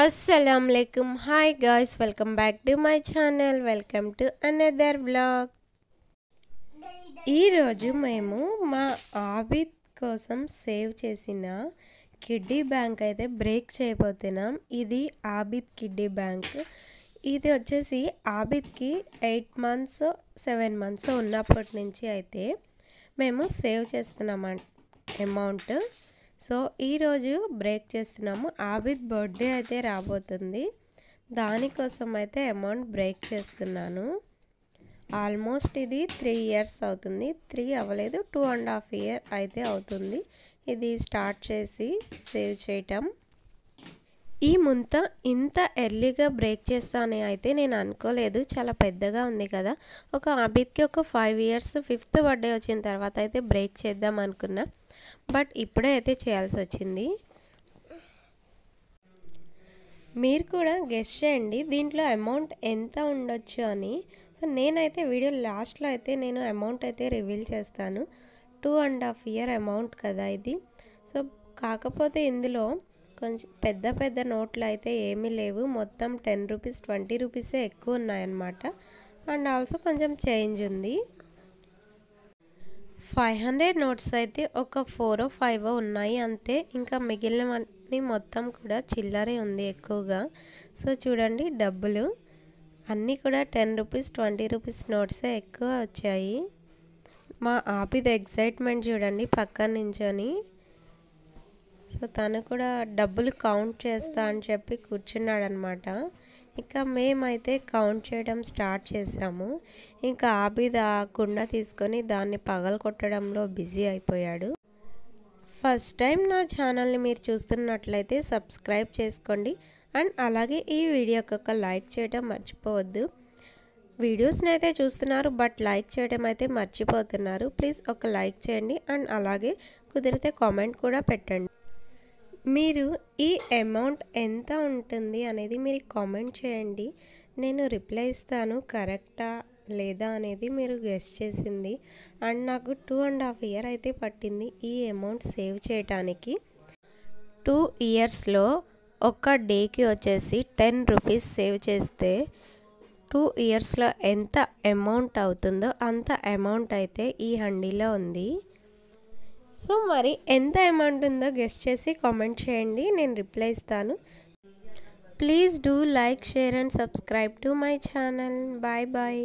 Assalamualaikum. Hi guys, welcome back to my channel. Welcome to another vlog. ఈ రోజు మేము మా ఆబిద్ కోసం సేవ్ చేసిన కిడ్డీ బ్యాంక్ అయితే బ్రేక్ చేయబోతున్నాం. ఇది ఆబిద్ కిడ్డీ బ్యాంక్. ఇది వచ్చేసి ఆబిద్కి 8 months 7 months ఉన్నప్పటి నుంచి అయితే మేము సేవ్ చేస్తున్నాం అమౌంట్. సో ఈరోజు బ్రేక్ చేస్తున్నాము. ఆబిద్ బర్త్డే అయితే రాబోతుంది, దానికోసం అయితే అమౌంట్ బ్రేక్ చేస్తున్నాను. ఆల్మోస్ట్ ఇది 3 years అవుతుంది. 3 అవ్వలేదు, 2.5 years అయితే అవుతుంది ఇది స్టార్ట్ చేసి సేవ్ చేయటం. ఈ ముంత ఇంత ఎర్లీగా బ్రేక్ చేస్తానని అయితే నేను అనుకోలేదు. చాలా పెద్దగా ఉంది కదా. ఒక ఆబిద్కి ఒక 5 years 5th బర్త్డే వచ్చిన తర్వాత అయితే బ్రేక్ చేద్దాం అనుకున్నా, బట్ ఇప్పుడే అయితే చేయాల్సి వచ్చింది. మీరు కూడా గెస్ చేయండి దీంట్లో అమౌంట్ ఎంత ఉండొచ్చు అని. సో నేనైతే వీడియో లాస్ట్లో అయితే నేను అమౌంట్ అయితే రివీల్ చేస్తాను. 2.5 years అమౌంట్ కదా ఇది. సో కాకపోతే ఇందులో కొంచెం పెద్ద పెద్ద నోట్లు అయితే ఏమీ లేవు. మొత్తం 10 rupees 20 rupees ఎక్కువ ఉన్నాయన్నమాట. అండ్ ఆల్సో కొంచెం చేంజ్ ఉంది. 500 notes అయితే ఒక 4 or 5 ఉన్నాయి అంతే. ఇంకా మిగిలినవన్నీ మొత్తం కూడా చిల్లరే ఉంది ఎక్కువగా. సో చూడండి, డబ్బులు అన్నీ కూడా 10 rupees 20 rupees నోట్సే ఎక్కువ వచ్చాయి. మా ఆబిద్ ఎగ్జైట్మెంట్ చూడండి పక్కన నించొని. సో తను కూడా డబ్బులు కౌంట్ చేస్తా అని చెప్పి కూర్చున్నాడు అనమాట. ఇంకా మేమైతే కౌంట్ చేయడం స్టార్ట్ చేసాము. ఇంకా ఆబిద్ ఆ కుండ తీసుకొని దాన్ని పగలగొట్టడంలో బిజీ అయిపోయాడు. ఫస్ట్ టైం నా ఛానల్ని మీరు చూస్తున్నట్లయితే సబ్స్క్రైబ్ చేసుకోండి. అండ్ అలాగే ఈ వీడియోకి ఒక లైక్ చేయడం మర్చిపోవద్దు. వీడియోస్ని అయితే చూస్తున్నారు బట్ లైక్ చేయడం అయితే మర్చిపోతున్నారు. ప్లీజ్ ఒక లైక్ చేయండి. అండ్ అలాగే కుదిరితే కామెంట్ కూడా పెట్టండి. మీరు ఈ అమౌంట్ ఎంత ఉంటుంది అనేది మీరు కామెంట్ చేయండి. నేను రిప్లై ఇస్తాను. కరెక్టా లేదా అనేది మీరు గెస్ చేసింది. అండ్ నాకు 2.5 years అయితే పట్టింది ఈ అమౌంట్ సేవ్ చేయడానికి. 2 yearsలో ఒక డేకి వచ్చేసి 10 rupees సేవ్ చేస్తే 2 yearsలో ఎంత అమౌంట్ అవుతుందో అంత అమౌంట్ అయితే ఈ హండీలో ఉంది. సో మరి ఎంత అమౌంట్ ఉందో గెస్ చేసి కామెంట్ చేయండి, నేను రిప్లై ఇస్తాను. Please do like, share and subscribe to my channel. Bye bye.